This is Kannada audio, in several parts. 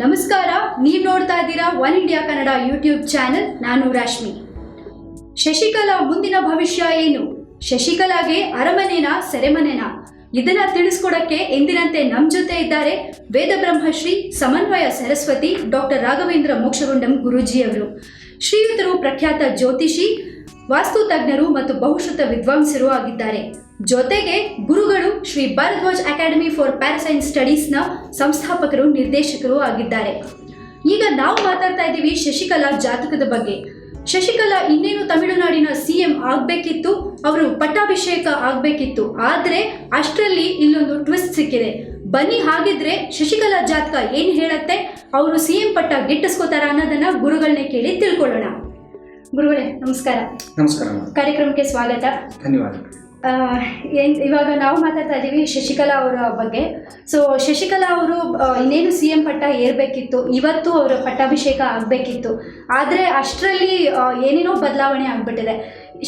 ನಮಸ್ಕಾರ, ನೀವು ನೋಡ್ತಾ ಇದ್ದೀರಾ one India Kannada YouTube channel. ನಾನು ರಾಶ್ಮಿ. ಶಶಿಕಲಾ ಮುಂದಿನ ಭವಿಷ್ಯ ಏನು? ಶಶಿಕಲಾಗೆ ಅರಮನೆನ ಸೆರೆಮನೆನ? ಇದನ್ನ ತಿಳಿಸ್ಕೊಡಕ್ಕೆ ಎಂದಿನಂತೆ ನಮ್ಮ ಜೊತೆ ಇದ್ದಾರೆ ವೇದ ಬ್ರಹ್ಮಶ್ರೀ ಸಮನ್ವಯ ಸರಸ್ವತಿ ಡಾಕ್ಟರ್ ರಾಘವೇಂದ್ರ ಮೋಕ್ಷಗುಂಡಂ ಗುರೂಜಿಯವರು. ಶ್ರೀಯುತರು ಪ್ರಖ್ಯಾತ ಜ್ಯೋತಿಷಿ, ವಾಸ್ತು ತಜ್ಞರು ಮತ್ತು ಬಹುಶ್ರುತ ವಿದ್ವಾಂಸರು ಆಗಿದ್ದಾರೆ. ಜೊತೆಗೆ ಗುರುಗಳು ಶ್ರೀ ಭಾರದ್ವಾಜ್ ಅಕಾಡೆಮಿ ಫಾರ್ ಪ್ಯಾರಾಸೈನ್ಸ್ ಸ್ಟಡೀಸ್ನ ಸಂಸ್ಥಾಪಕರು, ನಿರ್ದೇಶಕರು ಆಗಿದ್ದಾರೆ. ಈಗ ನಾವು ಮಾತಾಡ್ತಾ ಇದ್ದೀವಿ ಶಶಿಕಲಾ ಜಾತಕದ ಬಗ್ಗೆ. ಶಶಿಕಲಾ ಇನ್ನೇನು ತಮಿಳುನಾಡಿನ CM ಆಗಬೇಕಿತ್ತು, ಅವರು ಪಟ್ಟಾಭಿಷೇಕ ಆಗಬೇಕಿತ್ತು. ಆದರೆ ಅಷ್ಟರಲ್ಲಿ ಇಲ್ಲೊಂದು ಟ್ವಿಸ್ಟ್ ಸಿಕ್ಕಿದೆ. ಬನ್ನಿ ಹಾಗಿದ್ರೆ ಶಶಿಕಲಾ ಜಾತಕ ಏನು ಹೇಳುತ್ತೆ, ಅವರು CM ಪಟ್ಟ ಗಿಟ್ಟಿಸ್ಕೋತಾರ ಅನ್ನೋದನ್ನ ಗುರುಗಳನ್ನೇ ಕೇಳಿ ತಿಳ್ಕೊಳ್ಳೋಣ. ಗುರುಗಳೇ ನಮಸ್ಕಾರ. ನಮಸ್ಕಾರ. ಕಾರ್ಯಕ್ರಮಕ್ಕೆ ಸ್ವಾಗತ. ಧನ್ಯವಾದ. ಇವಾಗ ನಾವು ಮಾತಾಡ್ತಾ ಇದ್ದೀವಿ ಶಶಿಕಲಾ ಅವರ ಬಗ್ಗೆ. ಸೊ ಶಶಿಕಲಾ ಅವರು ಇನ್ನೇನು CM ಪಟ್ಟ ಏರಬೇಕಿತ್ತು, ಇವತ್ತು ಅವರ ಪಟ್ಟಾಭಿಷೇಕ ಆಗಬೇಕಿತ್ತು. ಆದರೆ ಅಷ್ಟರಲ್ಲಿ ಏನೇನೋ ಬದಲಾವಣೆ ಆಗಿಬಿಟ್ಟಿದೆ.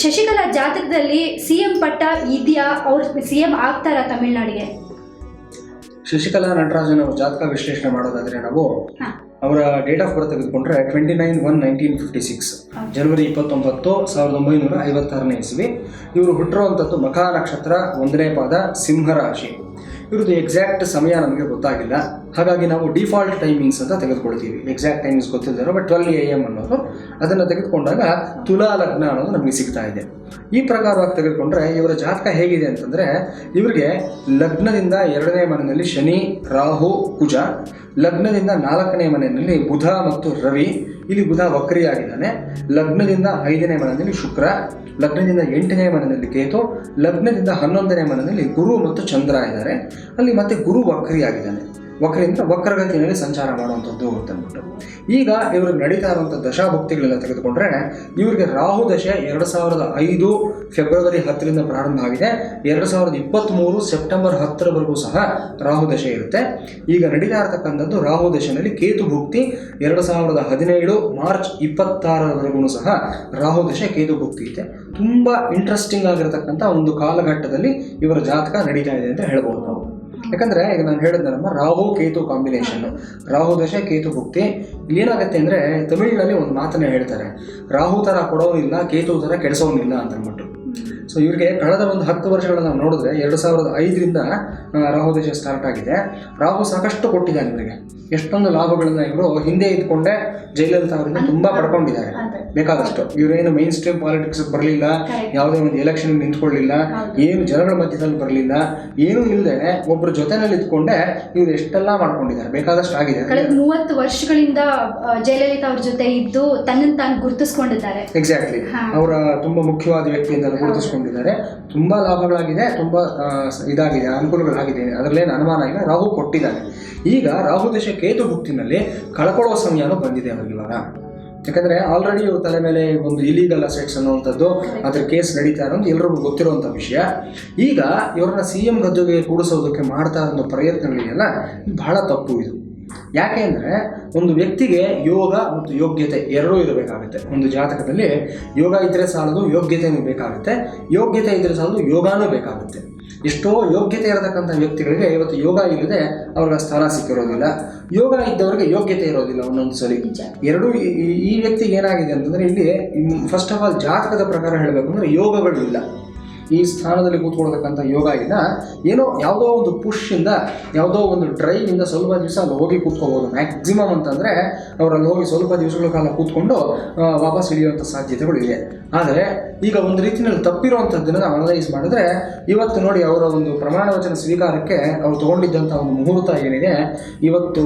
ಶಶಿಕಲಾ ಜಾತಕದಲ್ಲಿ CM ಪಟ್ಟ ಇದೆಯಾ? ಅವ್ರು CM ಆಗ್ತಾರಾ ತಮಿಳ್ನಾಡಿಗೆ? ಶಶಿಕಲಾ ನಟರಾಜನ್ ಅವರ ಜಾತಕ ವಿಶ್ಲೇಷಣೆ ಮಾಡೋದಾದ್ರೆ ನಾವು ಅವರ ಡೇಟ್ ಆಫ್ ಬರ್ತ್ ತೆಗೆದುಕೊಂಡ್ರೆ 29/1/1956 ಜನವರಿ 29, 1956ನೇ ಇಸ್ವಿ. ಇವರು ಹುಟ್ಟಿರುವಂಥದ್ದು ಮಖಾ ನಕ್ಷತ್ರ, 1ನೇ ಪಾದ, ಸಿಂಹರಾಶಿ. ಇವ್ರದ್ದು ಎಕ್ಸಾಕ್ಟ್ ಸಮಯ ನಮಗೆ ಗೊತ್ತಾಗಿಲ್ಲ, ಹಾಗಾಗಿ ನಾವು ಡಿಫಾಲ್ಟ್ ಟೈಮಿಂಗ್ಸ್ ಅಂತ ತೆಗೆದುಕೊಳ್ತೀವಿ. ಎಕ್ಸಾಕ್ಟ್ ಟೈಮಿಂಗ್ಸ್ ಗೊತ್ತಿಲ್ಲದಿರೋ ಬಟ್ 12 AM ಅನ್ನೋದು, ಅದನ್ನು ತೆಗೆದುಕೊಂಡಾಗ ತುಲಾ ಲಗ್ನ ಅನ್ನೋದು ನಮಗೆ ಸಿಗ್ತಾ ಇದೆ. ಈ ಪ್ರಕಾರವಾಗಿ ತೆಗೆದುಕೊಂಡ್ರೆ ಇವರ ಜಾತಕ ಹೇಗಿದೆ ಅಂತಂದರೆ, ಇವರಿಗೆ ಲಗ್ನದಿಂದ 2ನೇ ಮನೆಯಲ್ಲಿ ಶನಿ, ರಾಹು, ಕುಜ, ಲಗ್ನದಿಂದ 4ನೇ ಮನೆಯಲ್ಲಿ ಬುಧ ಮತ್ತು ರವಿ. ಇಲ್ಲಿ ಬುಧ ವಕ್ರಿಯಾಗಿದ್ದಾನೆ. ಲಗ್ನದಿಂದ 5ನೇ ಮನೆಯಲ್ಲಿ ಶುಕ್ರ, ಲಗ್ನದಿಂದ 8ನೇ ಮನೆಯಲ್ಲಿ ಕೇತು, ಲಗ್ನದಿಂದ 11ನೇ ಮನೆಯಲ್ಲಿ ಗುರು ಮತ್ತು ಚಂದ್ರ ಇದ್ದಾರೆ. ಅಲ್ಲಿ ಮತ್ತೆ ಗುರು ವಕ್ರಿಯಾಗಿದ್ದಾನೆ. ವಕ್ರಿಂದ ವಕ್ರಗತಿಯಲ್ಲಿ ಸಂಚಾರ ಮಾಡುವಂಥದ್ದು ಅಂತಂದ್ಬಿಟ್ಟು. ಈಗ ಇವ್ರಿಗೆ ನಡೀತಾ ಇರುವಂಥ ದಶಾಭುಕ್ತಿಗಳೆಲ್ಲ ತೆಗೆದುಕೊಂಡ್ರೆ, ಇವರಿಗೆ ರಾಹು ದಶೆ 2005 ಫೆಬ್ರವರಿ 10ರಿಂದ ಪ್ರಾರಂಭ ಆಗಿದೆ. 2023 ಸೆಪ್ಟೆಂಬರ್ 10ರವರೆಗೂ ಸಹ ರಾಹು ದಶೆ ಇರುತ್ತೆ. ಈಗ ನಡೀತಾ ಇರತಕ್ಕಂಥದ್ದು ರಾಹು ದಶೆಯಲ್ಲಿ ಕೇತು ಭುಕ್ತಿ 2017 ಮಾರ್ಚ್ 26ರವರೆಗೂ ಸಹ ರಾಹು ದಶೆ ಕೇತು ಭುಕ್ತಿ ಇದೆ. ತುಂಬ ಇಂಟ್ರೆಸ್ಟಿಂಗ್ ಆಗಿರತಕ್ಕಂಥ ಒಂದು ಕಾಲಘಟ್ಟದಲ್ಲಿ ಇವರ ಜಾತಕ ನಡೀತಾ ಇದೆ ಅಂತ ಹೇಳ್ಬೋದು ನಾವು. ಯಾಕಂದರೆ ಈಗ ನಾನು ಹೇಳಿದ್ನಮ್ಮ, ರಾಹು ಕೇತು ಕಾಂಬಿನೇಷನ್, ರಾಹು ದಶೆ ಕೇತು ಭುಕ್ತಿ. ಏನಾಗುತ್ತೆ ಅಂದರೆ, ತಮಿಳಿನಲ್ಲಿ ಒಂದು ಮಾತನ್ನ ಹೇಳ್ತಾರೆ, ರಾಹು ಥರ ಕೊಡೋನಿಲ್ಲ, ಕೇತು ಥರ ಕೆಡಿಸೋನಿಲ್ಲ ಅಂತ ಅಂದ್ಬಿಟ್ಟು. ಸೊ ಇವರಿಗೆ ಕಳೆದ ಒಂದು 10 ವರ್ಷಗಳನ್ನ ನಾವು ನೋಡಿದ್ರೆ 2005ರಿಂದ ರಾಹು ದಶೆ ಸ್ಟಾರ್ಟ್ ಆಗಿದೆ. ರಾಹು ಸಾಕಷ್ಟು ಕೊಟ್ಟಿದ್ದಾನೆ ಇವರಿಗೆ. ಎಷ್ಟೊಂದು ಲಾಭಗಳನ್ನ ಇವರು ಹಿಂದೆ ಇದ್ಕೊಂಡೆ ಜಯಲಲಿತಾ ಅವರಿಂದ ತುಂಬ ಪಡ್ಕೊಂಡಿದ್ದಾರೆ, ಬೇಕಾದಷ್ಟು. ಇವರೇನು ಮೈನ್ ಸ್ಟ್ರೀಮ್ ಪಾಲಿಟಿಕ್ಸ್ ಬರಲಿಲ್ಲ, ಯಾವುದೇ ಒಂದು ಎಲೆಕ್ಷನ್ ನಿಂತ್ಕೊಳ್ಳಿಲ್ಲ, ಏನು ಜನಗಳ ಮಧ್ಯದಲ್ಲಿ ಬರಲಿಲ್ಲ, ಏನೂ ಇಲ್ಲದೆ ಒಬ್ಬರ ಜೊತೆನಲ್ಲಿ ಇದ್ಕೊಂಡೆ ಇವ್ರು ಎಷ್ಟೆಲ್ಲ ಮಾಡ್ಕೊಂಡಿದ್ದಾರೆ, ಬೇಕಾದಷ್ಟು ಆಗಿದೆ. ಕಳೆದ 30 ವರ್ಷಗಳಿಂದ ಜಯಲಲಿತಾ ಅವ್ರ ಜೊತೆ ಇದ್ದು ತನ್ನನ್ನು ತಾನು ಗುರುತಿಸ್ಕೊಂಡಿದ್ದಾರೆ. ಎಕ್ಸಾಕ್ಟ್ಲಿ, ಅವರ ತುಂಬಾ ಮುಖ್ಯವಾದ ವ್ಯಕ್ತಿಯಿಂದ ಗುರುತಿಸ್ಕೊಂಡಿದ್ದಾರೆ. ತುಂಬಾ ಲಾಭಗಳಾಗಿದೆ, ತುಂಬಾ ಇದಾಗಿದೆ, ಅನುಕೂಲಗಳಾಗಿದೆ, ಅದರಲ್ಲೇನು ಅನುಮಾನ ಇಲ್ಲ. ರಾಹು ಕೊಟ್ಟಿದ್ದಾನೆ. ಈಗ ರಾಹು ದಶೆ ಕೇತು ಭುಕ್ತಿನಲ್ಲಿ ಕಳ್ಕೊಳ್ಳೋ ಸಮಯನೂ ಬಂದಿದೆ ಅವ್ರಿಗೆ ಇವಾಗ. ಯಾಕಂದರೆ ಆಲ್ರೆಡಿ ಇವ್ರ ತಲೆ ಮೇಲೆ ಒಂದು ಇಲೀಗಲ್ ಅಸೆಟ್ಸ್ ಅನ್ನುವಂಥದ್ದು, ಅದರ ಕೇಸ್ ನಡೀತಾ ಇರೋದು ಎಲ್ರಿಗೂ ಗೊತ್ತಿರುವಂಥ ವಿಷಯ. ಈಗ ಇವ್ರನ್ನ CM ಗದ್ದುಗೆ ಕೂಡಿಸೋದಕ್ಕೆ ಮಾಡ್ತಾ ಇರೋ ಪ್ರಯತ್ನಗಳಿಗೆಲ್ಲ ಬಹಳ ತಪ್ಪು ಇದು. ಯಾಕೆ ಅಂದರೆ, ಒಂದು ವ್ಯಕ್ತಿಗೆ ಯೋಗ ಮತ್ತು ಯೋಗ್ಯತೆ ಎರಡೂ ಇರಬೇಕಾಗುತ್ತೆ. ಒಂದು ಜಾತಕದಲ್ಲಿ ಯೋಗ ಇದ್ದರೆ ಸಾಲದು, ಯೋಗ್ಯತೆಯೂ ಬೇಕಾಗುತ್ತೆ. ಯೋಗ್ಯತೆ ಇದ್ದರೆ ಸಾಲದು, ಯೋಗಾನೂ ಬೇಕಾಗುತ್ತೆ. ಎಷ್ಟೋ ಯೋಗ್ಯತೆ ಇರತಕ್ಕಂಥ ವ್ಯಕ್ತಿಗಳಿಗೆ ಇವತ್ತು ಯೋಗ ಇಲ್ಲದೆ ಅವ್ರಿಗೆ ಸ್ಥಾನ ಸಿಕ್ಕಿರೋದಿಲ್ಲ, ಯೋಗ ಇದ್ದವರಿಗೆ ಯೋಗ್ಯತೆ ಇರೋದಿಲ್ಲ ಒಂದೊಂದು ಸರಿ. ಎರಡೂ ಈ ವ್ಯಕ್ತಿಗೆ ಏನಾಗಿದೆ ಅಂತಂದರೆ, ಇಲ್ಲಿ ಫಸ್ಟ್ ಆಫ್ ಆಲ್ ಜಾತಕದ ಪ್ರಕಾರ ಹೇಳಬೇಕು ಅಂದರೆ ಯೋಗಗಳು ಇಲ್ಲ. ಈ ಸ್ಥಾನದಲ್ಲಿ ಕೂತ್ಕೊಳ್ತಕ್ಕಂಥ ಯೋಗ ಇಲ್ಲ. ಏನೋ ಯಾವುದೋ ಒಂದು ಪುಷ್ಷಿಂದ, ಯಾವುದೋ ಒಂದು ಡ್ರೈವಿಂದ ಸ್ವಲ್ಪ ದಿವಸ ಅಲ್ಲಿ ಹೋಗಿ ಕೂತ್ಕೋಬೋದು. ಮ್ಯಾಕ್ಸಿಮಮ್ ಅಂತಂದರೆ ಅವರಲ್ಲಿ ಹೋಗಿ ಸ್ವಲ್ಪ ದಿವಸಗಳ ಕಾಲ ಕೂತ್ಕೊಂಡು ವಾಪಸ್ ಇಳಿಯುವಂಥ ಸಾಧ್ಯತೆಗಳು ಇದೆ. ಆದರೆ ಈಗ ಒಂದು ರೀತಿಯಲ್ಲಿ ತಪ್ಪಿರುವಂಥದ್ದನ್ನು ನಾವು ಅನಲೈಸ್ ಮಾಡಿದ್ರೆ, ಇವತ್ತು ನೋಡಿ ಅವರ ಒಂದು ಪ್ರಮಾಣ ವಚನ ಸ್ವೀಕಾರಕ್ಕೆ ಅವರು ತೊಗೊಂಡಿದ್ದಂಥ ಒಂದು ಮುಹೂರ್ತ ಏನಿದೆ, ಇವತ್ತು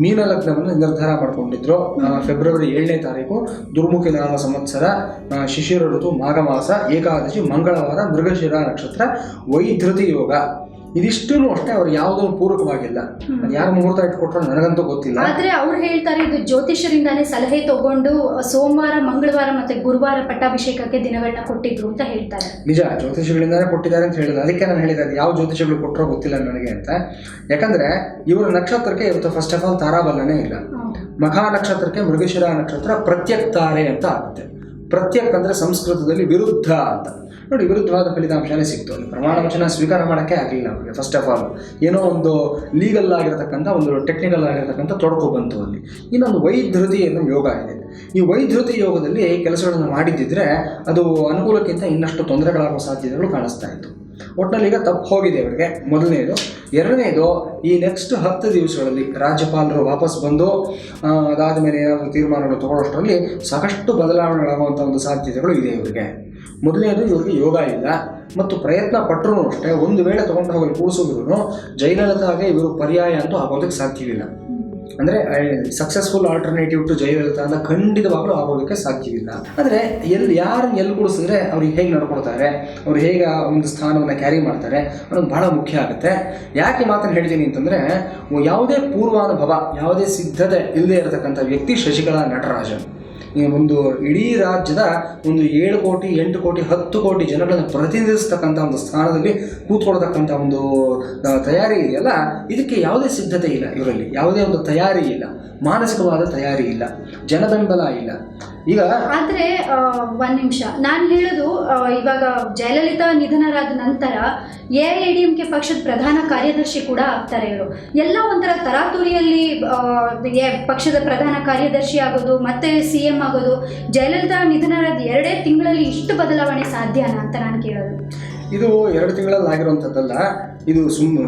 ಮೀನ ಲಗ್ನವನ್ನು ನಿರ್ಧಾರ ಮಾಡಿಕೊಂಡಿದ್ರು. ಫೆಬ್ರವರಿ 7ನೇ ತಾರೀಕು, ದುರ್ಮುಖಿ ನಾಮ ಸಂವತ್ಸರ, ಶಿಶಿರ ಋತು, ಮಾಘ ಮಾಸ, ಏಕಾದಶಿ, ಮಂಗಳವಾರ, ಮೃಗಶಿರ ನಕ್ಷತ್ರ, ವೈಧೃತಿ ಯೋಗ. ಇದಿಷ್ಟೂ ಅಷ್ಟೇ ಅವ್ರು ಯಾವುದೋ ಪೂರಕವಾಗಿಲ್ಲ. ಯಾರು ಮುಹೂರ್ತ ಇಟ್ಕೊಟ್ರು ನನಗಂತೂ ಗೊತ್ತಿಲ್ಲ. ಆದ್ರೆ ಅವ್ರು ಹೇಳ್ತಾರೆ ಇದು ಜ್ಯೋತಿಷರಿಂದಾನೇ ಸಲಹೆ ತಗೊಂಡು ಸೋಮವಾರ, ಮಂಗಳವಾರ ಮತ್ತೆ ಗುರುವಾರ ಪಟ್ಟಾಭಿಷೇಕಕ್ಕೆ ದಿನಗಳನ್ನ ಕೊಟ್ಟಿದ್ರು ಅಂತ ಹೇಳ್ತಾರೆ. ನಿಜ, ಜ್ಯೋತಿಷಿಗಳಿಂದಾನೇ ಕೊಟ್ಟಿದ್ದಾರೆ ಅಂತ ಹೇಳಿದ್ರು. ಅದಕ್ಕೆ ನಾನು ಹೇಳಿದೆ ಯಾವ ಜ್ಯೋತಿಷಿಗಳು ಕೊಟ್ಟರೋ ಗೊತ್ತಿಲ್ಲ ನನಗೆ ಅಂತ. ಯಾಕಂದ್ರೆ ಇವರ ನಕ್ಷತ್ರಕ್ಕೆ ಇವತ್ತು ಫಸ್ಟ್ ಆಫ್ ಆಲ್ ತಾರಾಬಲನೇ ಇಲ್ಲ. ಮಖಾ ನಕ್ಷತ್ರಕ್ಕೆ ಮೃಗಶಿರ ನಕ್ಷತ್ರ ಪ್ರತ್ಯಕ್ ತಾರೆ ಅಂತ ಆಗುತ್ತೆ. ಪ್ರತ್ಯಕ್ ಅಂದ್ರೆ ಸಂಸ್ಕೃತದಲ್ಲಿ ವಿರುದ್ಧ ಅಂತ. ನೋಡಿ ವಿರುದ್ಧವಾದ ಫಲಿತಾಂಶನೇ ಸಿಕ್ತು. ಅಲ್ಲಿ ಪ್ರಮಾಣ ವಚನ ಸ್ವೀಕಾರ ಮಾಡೋಕ್ಕೆ ಆಗಲಿಲ್ಲ ಅವರಿಗೆ. ಫಸ್ಟ್ ಆಫ್ ಆಲ್ ಏನೋ ಒಂದು ಲೀಗಲ್ ಆಗಿರತಕ್ಕಂಥ ಒಂದು ಟೆಕ್ನಿಕಲ್ ಆಗಿರತಕ್ಕಂಥ ತೊಡಕು ಬಂತು ಅಲ್ಲಿ. ಇನ್ನೊಂದು ವೈದ್ಯೃತಿ ಅನ್ನೋ ಯೋಗ ಇದೆ. ಈ ವೈದ್ಯೃತಿ ಯೋಗದಲ್ಲಿ ಕೆಲಸಗಳನ್ನು ಮಾಡಿದ್ದಿದ್ರೆ ಅದು ಅನುಕೂಲಕ್ಕಿಂತ ಇನ್ನಷ್ಟು ತೊಂದರೆಗಳಾಗುವ ಸಾಧ್ಯತೆಗಳು ಕಾಣಿಸ್ತಾ ಇತ್ತು. ಒಟ್ಟಿನಲ್ಲಿ ಈಗ ತಪ್ಪು ಹೋಗಿದೆ ಅವರಿಗೆ, ಮೊದಲನೇದು. ಎರಡನೇದು, ಈ ನೆಕ್ಸ್ಟ್ 10 ದಿವಸಗಳಲ್ಲಿ ರಾಜ್ಯಪಾಲರು ವಾಪಸ್ ಬಂದು ಅದಾದ ಮೇಲೆ ಏನಾದರೂ ತೀರ್ಮಾನಗಳು ತಗೊಳ್ಳೋಷ್ಟರಲ್ಲಿ ಸಾಕಷ್ಟು ಬದಲಾವಣೆಗಳಾಗುವಂಥ ಒಂದು ಸಾಧ್ಯತೆಗಳು ಇದೆ ಇವರಿಗೆ. ಮೊದಲನೇದು, ಇವರಿಗೆ ಯೋಗ ಇಲ್ಲ ಮತ್ತು ಪ್ರಯತ್ನ ಪಟ್ಟರು ಅಷ್ಟೇ ಒಂದು ವೇಳೆ ತೊಗೊಂಡು ಹೋಗಲು ಕೂಡಿಸಿದ್ರು ಜಯಲಲಿತಾಗೆ ಇವರು ಪರ್ಯಾಯ ಅಂತೂ ಆಗೋದಕ್ಕೆ ಸಾಧ್ಯವಿಲ್ಲ. ಅಂದರೆ ಸಕ್ಸಸ್ಫುಲ್ ಆಲ್ಟರ್ನೇಟಿವ್ ಟು ಜಯಲಲಿತಾ ಅಂತ ಖಂಡಿತವಾಗ್ಲೂ ಆಗೋದಕ್ಕೆ ಸಾಧ್ಯವಿಲ್ಲ. ಆದರೆ ಎಲ್ಲಿ ಕೂಡಿಸಿದ್ರೆ ಅವ್ರಿಗೆ ಹೇಗೆ ನಡ್ಕೊಳ್ತಾರೆ, ಅವ್ರು ಹೇಗೆ ಒಂದು ಸ್ಥಾನವನ್ನು ಕ್ಯಾರಿ ಮಾಡ್ತಾರೆ ಅನ್ನೋದು ಬಹಳ ಮುಖ್ಯ ಆಗುತ್ತೆ. ಯಾಕೆ ಮಾತನ್ನು ಹೇಳ್ತೀನಿ ಅಂತಂದರೆ, ಯಾವುದೇ ಪೂರ್ವಾನುಭವ, ಯಾವುದೇ ಸಿದ್ಧತೆ ಇಲ್ಲದೆ ಇರತಕ್ಕಂಥ ವ್ಯಕ್ತಿ ಶಶಿಕಲಾ ನಟರಾಜನ್. ಈ ಒಂದು ಇಡೀ ರಾಜ್ಯದ ಒಂದು 7 ಕೋಟಿ 8 ಕೋಟಿ 10 ಕೋಟಿ ಜನಗಳನ್ನು ಪ್ರತಿನಿಧಿಸ್ತಕ್ಕಂಥ ಒಂದು ಸ್ಥಾನದಲ್ಲಿ ಕೂತ್ಕೊಳ್ತಕ್ಕಂಥ ಒಂದು ತಯಾರಿ ಇದೆಯಲ್ಲ, ಇದಕ್ಕೆ ಯಾವುದೇ ಸಿದ್ಧತೆ ಇಲ್ಲ ಇವರಲ್ಲಿ. ಯಾವುದೇ ಒಂದು ತಯಾರಿ ಇಲ್ಲ, ಮಾನಸಿಕವಾದ ತಯಾರಿ ಇಲ್ಲ, ಜನಬೆಂಬಲ ಇಲ್ಲ. ಈಗ ಆದರೆ ಒಂದು ನಿಮಿಷ, ನಾನು ಹೇಳೋದು ಇವಾಗ ಜಯಲಲಿತಾ ನಿಧನರಾದ ನಂತರ AIADMK ಪಕ್ಷದ ಪ್ರಧಾನ ಕಾರ್ಯದರ್ಶಿ ಕೂಡ ಆಗ್ತಾರೆ ಇವರು. ಎಲ್ಲ ಒಂಥರ ತರಾತುರಿಯಲ್ಲಿ ಪಕ್ಷದ ಪ್ರಧಾನ ಕಾರ್ಯದರ್ಶಿ ಆಗೋದು ಮತ್ತೆ CM ಆಗೋದು. ಜಯಲಲಿತಾ ನಿಧನರಾದ 2 ತಿಂಗಳಲ್ಲಿ ಇಷ್ಟು ಬದಲಾವಣೆ ಸಾಧ್ಯನಾ ಅಂತ ನಾನು ಕೇಳೋದು. ಇದು 2 ತಿಂಗಳಲ್ಲಿ ಆಗಿರುವಂಥದ್ದಲ್ಲ, ಇದು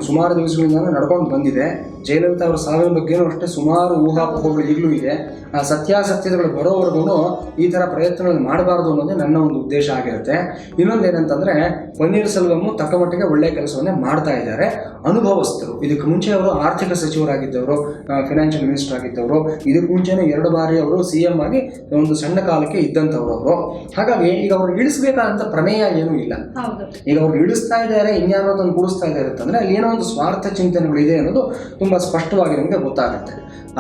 ಸುಮಾರು ದಿವಸಗಳಿಂದ ನಡ್ಕೊಂಡು ಬಂದಿದೆ. ಜಯಲಲಿತಾ ಅವರ ಸಾವಿನ ಬಗ್ಗೆನೂ ಅಷ್ಟೇ ಸುಮಾರು ಊಹಾಪೋಹಗಳು ಈಗಲೂ ಇದೆ. ಆ ಸತ್ಯಾಸತ್ಯತೆಗಳು ಬರೋವರೆಗೂ ಈ ಥರ ಪ್ರಯತ್ನಗಳನ್ನು ಮಾಡಬಾರ್ದು ಅನ್ನೋದೇ ನನ್ನ ಒಂದು ಉದ್ದೇಶ ಆಗಿರುತ್ತೆ. ಇನ್ನೊಂದೇನಂತಂದರೆ, ಪನ್ನೀರ್ ಸೆಲ್ವಮ್ ತಕ್ಕ ಮಟ್ಟಿಗೆ ಒಳ್ಳೆಯ ಕೆಲಸವನ್ನೇ ಮಾಡ್ತಾ ಇದ್ದಾರೆ. ಅನುಭವಸ್ಥರು. ಇದಕ್ಕೆ ಮುಂಚೆ ಅವರು ಆರ್ಥಿಕ ಸಚಿವರಾಗಿದ್ದವರು, ಫಿನಾನ್ಷಿಯಲ್ ಮಿನಿಸ್ಟರ್ ಆಗಿದ್ದವರು. ಇದಕ್ಕೆ ಮುಂಚೆನೇ 2 ಬಾರಿ ಅವರು CM ಆಗಿ ಒಂದು ಸಣ್ಣ ಕಾಲಕ್ಕೆ ಇದ್ದಂಥವ್ರು ಅವರು. ಹಾಗಾಗಿ ಈಗ ಅವರು ಇಳಿಸಬೇಕಾದಂಥ ಪ್ರಮೇಯ ಏನೂ ಇಲ್ಲ. ಈಗ ಅವ್ರು ಇಳಿಸ್ತಾ ಇದ್ದಾರೆ, ಇನ್ಯಾರೋದನ್ನು ಕೂಡಿಸ್ತಾ ಇದ್ದಾರೆ ಅಂತಂದರೆ ಅಲ್ಲಿ ಏನೋ ಒಂದು ಸ್ವಾರ್ಥ ಚಿಂತನೆಗಳಿದೆ ಅನ್ನೋದು ತುಂಬ ಸ್ಪಷ್ಟವಾಗಿ ನಮಗೆ ಗೊತ್ತಾಗುತ್ತೆ.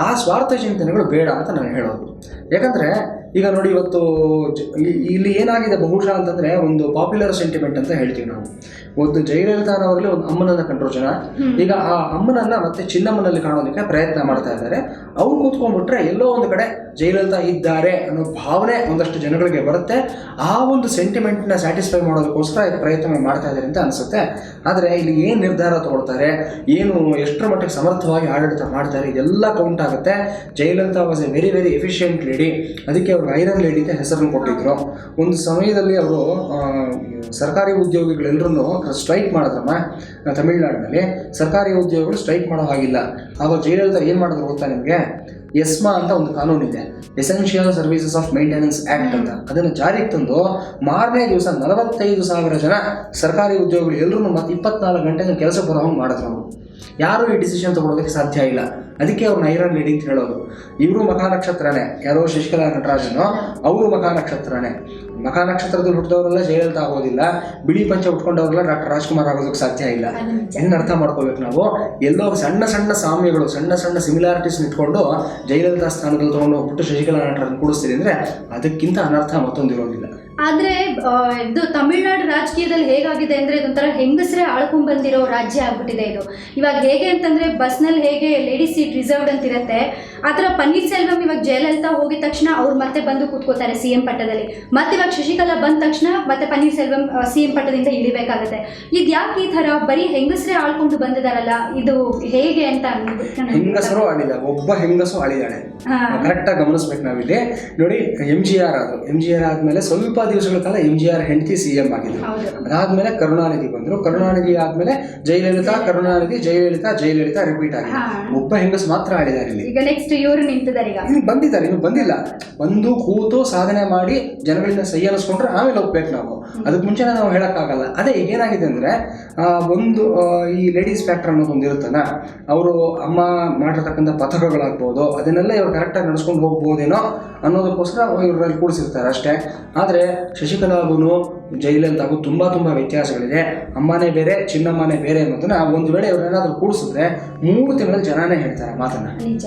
ಆ ಸ್ವಾರ್ಥ ಚಿಂತನೆಗಳು ಬೇಡ ಅಂತ ನಾನು ಹೇಳೋದು. ಯಾಕಂದರೆ ಈಗ ನೋಡಿ, ಇವತ್ತು ಇಲ್ಲಿ ಏನಾಗಿದೆ ಬಹುಶಃ ಅಂತಂದರೆ, ಒಂದು ಪಾಪ್ಯುಲರ್ ಸೆಂಟಿಮೆಂಟ್ ಅಂತ ಹೇಳ್ತೀವಿ ನಾವು. ಒಂದು ಜಯಲಲಿತಾನವರಲ್ಲಿ ಒಂದು ಅಮ್ಮನನ್ನು ಕಂಡ್ರು ಜನ. ಈಗ ಆ ಅಮ್ಮನನ್ನು ಮತ್ತೆ ಚಿನ್ನಮ್ಮನಲ್ಲಿ ಕಾಣೋದಕ್ಕೆ ಪ್ರಯತ್ನ ಮಾಡ್ತಾ ಇದ್ದಾರೆ. ಅವ್ರು ಕೂತ್ಕೊಂಡ್ಬಿಟ್ರೆ ಎಲ್ಲೋ ಒಂದು ಕಡೆ ಜಯಲಲಿತಾ ಇದ್ದಾರೆ ಅನ್ನೋ ಭಾವನೆ ಒಂದಷ್ಟು ಜನಗಳಿಗೆ ಬರುತ್ತೆ. ಆ ಒಂದು ಸೆಂಟಿಮೆಂಟ್ನ ಸ್ಯಾಟಿಸ್ಫೈ ಮಾಡೋದಕ್ಕೋಸ್ಕರ ಪ್ರಯತ್ನ ಮಾಡ್ತಾ ಇದ್ದಾರೆ ಅಂತ ಅನಿಸುತ್ತೆ. ಆದರೆ ಇಲ್ಲಿ ಏನು ನಿರ್ಧಾರ ತಗೊಳ್ತಾರೆ, ಏನು ಎಷ್ಟರ ಮಟ್ಟಿಗೆ ಸಮರ್ಥವಾಗಿ ಆಡಳಿತ ಮಾಡ್ತಾರೆ, ಇದೆಲ್ಲ ಕೌಂಟ್ ಆಗುತ್ತೆ. Jayalalithaa was a very very efficient lady. ಅದಕ್ಕೆ ಅವ್ರಿಗೆ ಐರನ್ ಲೇಡಿ ಅಂತ ಹೆಸರನ್ನು ಕೊಟ್ಟಿದ್ರು. ಒಂದು ಸಮಯದಲ್ಲಿ ಅವರು ಸರ್ಕಾರಿ ಉದ್ಯೋಗಿಗಳೆಲ್ಲರೂ ಸ್ಟ್ರೈಕ್ ಮಾಡಿದ್ರಮ್ಮ ತಮಿಳುನಾಡಿನಲ್ಲಿ. ಸರ್ಕಾರಿ ಉದ್ಯೋಗಿಗಳು ಸ್ಟ್ರೈಕ್ ಮಾಡೋ ಹಾಗಿಲ್ಲ. ಆವಾಗ ಜಯಲಲಿತಾ ಏನು ಮಾಡಿದ್ರು ಗೊತ್ತಾ ನಿಮಗೆ? ಎಸ್ಮಾ ಅಂತ ಒಂದು ಕಾನೂನಿದೆ, essential services of maintenance act ಅಂತ. ಅದನ್ನು ಜಾರಿಗೆ ತಂದು ಮಾರನೇ ದಿವಸ 45,000 ಜನ ಸರ್ಕಾರಿ ಉದ್ಯೋಗಿಗಳು ಎಲ್ಲರೂ ಮತ್ತೆ 24 ಗಂಟೆ ಕೆಲಸ ಬರೋ ಹಂಗೆ ಮಾಡಿದ್ರು ಅವರು. ಯಾರೂ ಈ ಡಿಸಿಷನ್ ತೊಗೊಳೋದಕ್ಕೆ ಸಾಧ್ಯ ಇಲ್ಲ. ಅದಕ್ಕೆ ಅವ್ರನ್ನ ಐರನ್ ಲೇಡಿ ಅಂತ ಹೇಳೋದು. ಇವರು ಮಖಾ ನಕ್ಷತ್ರನೇ, ಯಾರೋ ಶಶಿಕಲಾ ನಟರಾಜನು, ಅವರು ಮಖಾ ನಕ್ಷತ್ರನೇ. ಮಖಾ ನಕ್ಷತ್ರದಲ್ಲಿ ಹುಟ್ಟಿದವರೆಲ್ಲ ಜಯಲಲಿತಾ ಆಗೋದಿಲ್ಲ, ಬಿಳಿ ಪಂಚ ಉಟ್ಕೊಂಡವ್ರೆಲ್ಲ ಡಾಕ್ಟರ್ ರಾಜ್ಕುಮಾರ್ ಆಗೋದಕ್ಕೆ ಸಾಧ್ಯ ಇಲ್ಲ. ಹೆಂಗೆ ಅರ್ಥ ಮಾಡ್ಕೋಬೇಕು ನಾವು? ಎಲ್ಲೋ ಸಣ್ಣ ಸಣ್ಣ ಸಾಮ್ಯಗಳು, ಸಣ್ಣ ಸಣ್ಣ ಸಿಮಿಲಾರಿಟೀಸ್ ಇಟ್ಕೊಂಡು ಜಯಲಲಿತಾ ಸ್ಥಾನದಲ್ಲಿ ತೊಗೊಂಡು ಹೋಗ್ಬಿಟ್ಟು ಶಶಿಕಲಾ ನಟರನ್ನು ಕೂಡಿಸ್ತೀರಿ ಅಂದರೆ ಅದಕ್ಕಿಂತ ಅನರ್ಥ ಮತ್ತೊಂದಿರೋದಿಲ್ಲ. ಆದರೆ ಇದು ತಮಿಳ್ನಾಡು ರಾಜಕೀಯದಲ್ಲಿ ಹೇಗಾಗಿದೆ ಅಂದರೆ, ಇದೊಂಥರ ಹೆಂಗಸರೇ ಆಳ್ಕೊಂಡು ಬಂದಿರೋ ರಾಜ್ಯ ಆಗ್ಬಿಟ್ಟಿದೆ ಇದು. ಇವಾಗ ಹೇಗೆ ಅಂತಂದರೆ, ಬಸ್ನಲ್ಲಿ ಹೇಗೆ ಲೇಡೀಸ್ ಸೀಟ್ ರಿಸರ್ವ್ಡ್ ಅಂತ ಇರುತ್ತೆ, ಆ ಥರ ಪನ್ನೀರ್ ಸೆಲ್ವಮ್ ಇವಾಗ ಜಯಲಲಿತಾ ಹೋಗಿದ ತಕ್ಷಣ ಅವ್ರು ಮತ್ತೆ ಬಂದು ಕೂತ್ಕೋತಾರೆ CM ಪಟ್ಟದಲ್ಲಿ. ಮತ್ತೆ ಇವಾಗ ಶಶಿಕಲಾ ಬಂದ ತಕ್ಷಣ ಮತ್ತೆ ಪನ್ನೀರ್ ಸೆಲ್ವಮ್ CM ಪಟ್ಟದಿಂದ ಇಳಿಬೇಕಾಗುತ್ತೆ. ಇದು ಯಾಕೆ ಈ ಥರ ಬರೀ ಹೆಂಗಸರೇ ಆಳ್ಕೊಂಡು ಬಂದಿದಾರಲ್ಲ, ಇದು ಹೇಗೆ ಅಂತ ಹೆಂಗಸರು ಆಡಿಲ್ಲ, ಒಬ್ಬ ಹೆಂಗಸು ಆಡಿದಾಳೆ. ಕರೆಕ್ಟಾಗಿ ಗಮನಿಸ್ಬೇಕು ನಾವಿಲ್ಲಿ. ನೋಡಿ, MGR ಆದರು. MGR ಆದಮೇಲೆ ಸ್ವಲ್ಪ ದಿವಸಗಳ ಕಾಲ MGR ಹೆಂಡತಿ CM ಆಗಿದ್ರು. ಅದಾದ್ಮೇಲೆ ಕರುಣಾನಿಧಿ ಬಂದರು. ಕರುಣಾನಿಧಿ ಆದ್ಮೇಲೆ ಜಯಲಲಿತಾ, ಕರುಣಾನಿಧಿ, ಜಯಲಲಿತಾ, ಜಯಲಲಿತಾ ರಿಪೀಟ್ ಆಗಿದೆ. ಒಬ್ಬ ಹೆಂಗಸು ಮಾತ್ರ ಆಡಿದ್ದಾರೆ ಇಲ್ಲಿ. ಈಗ ನೆಕ್ಸ್ಟ್ ಇವರು ನಿಂತಿದ್ದಾರೆ, ಈಗ ಬಂದಿದ್ದಾರೆ, ಇನ್ನು ಬಂದಿಲ್ಲ. ಬಂದು ಕೂತು ಸಾಧನೆ ಮಾಡಿ ಜನಗಳಿಂದ ಸೈ ಅನ್ನಿಸ್ಕೊಂಡ್ರೆ ಆಮೇಲೆ ಹೋಗ್ಬೇಕು ನಾವು. ಅದಕ್ಕೆ ಮುಂಚೆನೇ ನಾವು ಹೇಳೋಕ್ಕಾಗಲ್ಲ. ಅದೇ ಏನಾಗಿದೆ ಅಂದರೆ, ಒಂದು ಈ ಲೇಡೀಸ್ ಫ್ಯಾಕ್ಟರ್ ಅನ್ನೋದು ಒಂದು ಇರುತ್ತಲ್ಲ, ಅವರು ಅಮ್ಮ ಮಾಡಿರ್ತಕ್ಕಂಥ ಪಥಕಗಳಾಗ್ಬೋದು, ಅದನ್ನೆಲ್ಲ ಇವ್ರು ಕರೆಕ್ಟಾಗಿ ನಡೆಸ್ಕೊಂಡು ಹೋಗ್ಬೋದೇನೋ ಅನ್ನೋದಕ್ಕೋಸ್ಕರ ಇವರಲ್ಲಿ ಕೂಡಿಸಿರ್ತಾರೆ ಅಷ್ಟೇ. ಆದರೆ ಶಶಿಕಲಾಗೂ ಜಯಲಲಿತಾಗೂ ತುಂಬ ವ್ಯತ್ಯಾಸಗಳಿದೆ. ಅಮ್ಮನೇ ಬೇರೆ, ಚಿನ್ನಮ್ಮನೇ ಬೇರೆ ಅನ್ನೋದನ್ನ ಒಂದು ವೇಳೆ ಇವರೇನಾದರೂ ಕೂಡಿಸಿದ್ರೆ 3 ತಿಂಗಳಲ್ಲಿ ಜನನೇ ಹೇಳ್ತಾರೆ ಮಾತನ್ನ. ನಿಜ.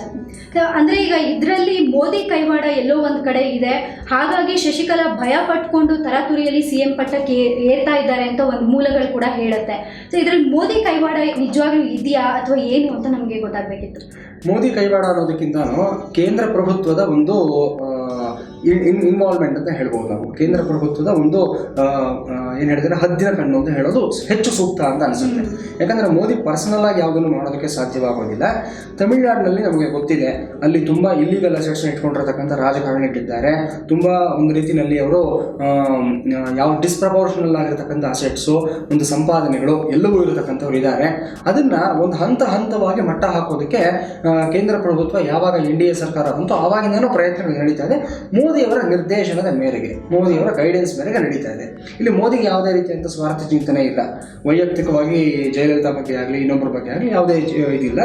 ಅಂದರೆ ಈಗ ಇದರಲ್ಲಿ ಮೋದಿ ಕೈವಾಡ ಎಲ್ಲೋ ಒಂದು ಕಡೆ ಇದೆ. ಹಾಗಾಗಿ ಶಶಿಕಲಾ ಭಯ ಪಟ್ಕೊಂಡು ತರಾತುರಿಯಲ್ಲಿ CM ಪಟ್ಟಕ್ಕೆ ಏರ್ತಾ ಇದ್ದಾರೆ ಅಂತ ಒಂದು ಮೂಲಗಳು ಕೂಡ ಹೇಳುತ್ತೆ. ಸೊ ಇದರಲ್ಲಿ ಮೋದಿ ಕೈವಾಡ ನಿಜವಾಗ್ಲೂ ಇದೆಯಾ ಅಥವಾ ಏನು ಅಂತ ನಮಗೆ ಗೊತ್ತಾಗಬೇಕಿತ್ತು. ಮೋದಿ ಕೈವಾಡ ಅನ್ನೋದಕ್ಕಿಂತನೂ ಕೇಂದ್ರ ಪ್ರಭುತ್ವದ ಒಂದು ಇನ್ವಾಲ್ವ್ಮೆಂಟ್ ಅಂತ ಹೇಳ್ಬೋದು ನಾವು. ಕೇಂದ್ರ ಪ್ರಭುತ್ವದ ಒಂದು ಏನು ಹೇಳ್ತಾರೆ ಹದ್ದಿನ ಕಣ್ಣು ಅಂತ ಹೇಳೋದು ಹೆಚ್ಚು ಸೂಕ್ತ ಅಂತ ಅನಿಸುತ್ತೆ. ಯಾಕಂದರೆ ಮೋದಿ ಪರ್ಸನಲ್ ಆಗಿ ಯಾವುದನ್ನು ಮಾಡೋದಕ್ಕೆ ಸಾಧ್ಯವಾಗೋದಿಲ್ಲ. ತಮಿಳುನಾಡಿನಲ್ಲಿ ನಮಗೆ ಗೊತ್ತಿದೆ, ಅಲ್ಲಿ ತುಂಬ ಇಲ್ಲಿಗಲ್ ಅಸೆಟ್ಸ್ನ ಇಟ್ಕೊಂಡಿರ್ತಕ್ಕಂಥ ರಾಜಕಾರಣಿಗಳಿದ್ದಾರೆ. ತುಂಬ ಒಂದು ರೀತಿಯಲ್ಲಿ ಅವರು ಯಾವ ಡಿಸ್ಪ್ರಪೋರ್ಷನಲ್ ಆಗಿರ್ತಕ್ಕಂಥ ಅಸೆಟ್ಸು, ಒಂದು ಸಂಪಾದನೆಗಳು ಎಲ್ಲವೂ ಇರತಕ್ಕಂಥವ್ರು ಇದ್ದಾರೆ. ಅದನ್ನು ಒಂದು ಹಂತವಾಗಿ ಮಟ್ಟ ಹಾಕೋದಕ್ಕೆ ಕೇಂದ್ರ ప్రభుత్వ ಯಾವಾಗ NDA ಸರ್ಕಾರ ಬಂತು ಆವಾಗಿಂದನೂ ಪ್ರಯತ್ನಗಳು ನಡೀತಾ ಇದೆ. ಮೋದಿಯವರ ನಿರ್ದೇಶನದ ಮೇರೆಗೆ, ಮೋದಿಯವರ ಗೈಡೆನ್ಸ್ ಮೇರೆಗೆ ನಡೀತಾ ಇದೆ. ಇಲ್ಲಿ ಮೋದಿಗೆ ಯಾವುದೇ ರೀತಿಯಂಥ ಸ್ವಾರ್ಥ ಚಿಂತನೆ ಇಲ್ಲ. ವೈಯಕ್ತಿಕವಾಗಿ ಜಯಲಲಿತಾ ಬಗ್ಗೆ ಆಗಲಿ ಇನ್ನೊಬ್ಬರ ಬಗ್ಗೆ ಆಗಲಿ ಯಾವುದೇ ಇದಿಲ್ಲ.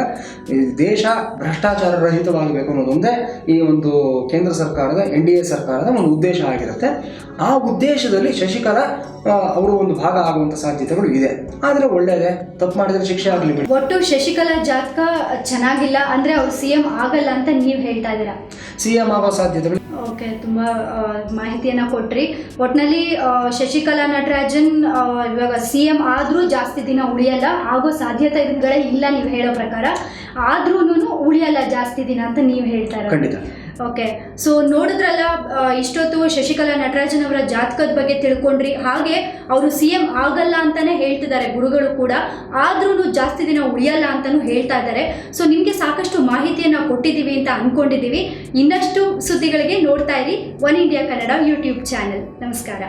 ದೇಶ ಭ್ರಷ್ಟಾಚಾರ ರಹಿತವಾಗಬೇಕು ಅನ್ನೋದೊಂದೇ ಈ ಒಂದು ಕೇಂದ್ರ ಸರ್ಕಾರದ NDA ಸರ್ಕಾರದ ಒಂದು ಉದ್ದೇಶ ಆಗಿರುತ್ತೆ. ಆ ಉದ್ದೇಶದಲ್ಲಿ ಶಶಿಕಲಾ ಅವರು ಒಂದು ಭಾಗ ಆಗುವಂಥ ಸಾಧ್ಯತೆಗಳು ಇದೆ. ಆದರೆ ಒಳ್ಳೆಯದೇ, ತಪ್ಪು ಮಾಡಿದರೆ ಶಿಕ್ಷೆ ಆಗಲಿ ಬಿಡಿ. ಒಟ್ಟು ಶಶಿಕಲಾ ಜಾತಕ ಚೆನ್ನಾಗಿಲ್ಲ ಅಂದರೆ ಅವ್ರು CM ಆಗಲ್ಲ ಅಂತ ನೀವು ಹೇಳ್ತಾ ಇದ್ದೀರಾ? CM ಆಗೋ ಸಾಧ್ಯತೆಗಳು. ಓಕೆ, ತುಂಬ ಮಾಹಿತಿಯನ್ನು ಕೊಟ್ರಿ. ಒಟ್ಟಿನಲ್ಲಿ ಶಶಿಕಲಾ ನಟರಾಜನ್ ಇವಾಗ CM ಆದರೂ ಜಾಸ್ತಿ ದಿನ ಉಳಿಯಲ್ಲ, ಆಗೋ ಸಾಧ್ಯತೆಗಳೇ ಇಲ್ಲ ನೀವು ಹೇಳೋ ಪ್ರಕಾರ. ಆದ್ರೂ ಉಳಿಯಲ್ಲ ಜಾಸ್ತಿ ದಿನ ಅಂತ ನೀವು ಹೇಳ್ತಾರೆ. ಖಂಡಿತ. ಓಕೆ, ಸೊ ನೋಡಿದ್ರಲ್ಲ, ಇಷ್ಟೊತ್ತು ಶಶಿಕಲಾ ನಟರಾಜನ್ ಅವರ ಜಾತಕದ ಬಗ್ಗೆ ತಿಳ್ಕೊಂಡ್ರಿ. ಹಾಗೆ ಅವರು CM ಆಗಲ್ಲ ಅಂತಾನೆ ಹೇಳ್ತಿದ್ದಾರೆ ಗುರುಗಳು ಕೂಡ, ಆದ್ರೂ ಜಾಸ್ತಿ ದಿನ ಉಳಿಯಲ್ಲ ಅಂತಾನೂ ಹೇಳ್ತಾ ಇದ್ದಾರೆ. ಸೊ ನಿಮಗೆ ಸಾಕಷ್ಟು ಮಾಹಿತಿಯನ್ನು ಕೊಟ್ಟಿದ್ದೀವಿ ಅಂತ ಅಂದ್ಕೊಂಡಿದ್ದೀವಿ. ಇನ್ನಷ್ಟು ಸುದ್ದಿಗಳಿಗೆ ನೋಡ್ತಾ ಇರಿ one India Kannada YouTube channel. ನಮಸ್ಕಾರ.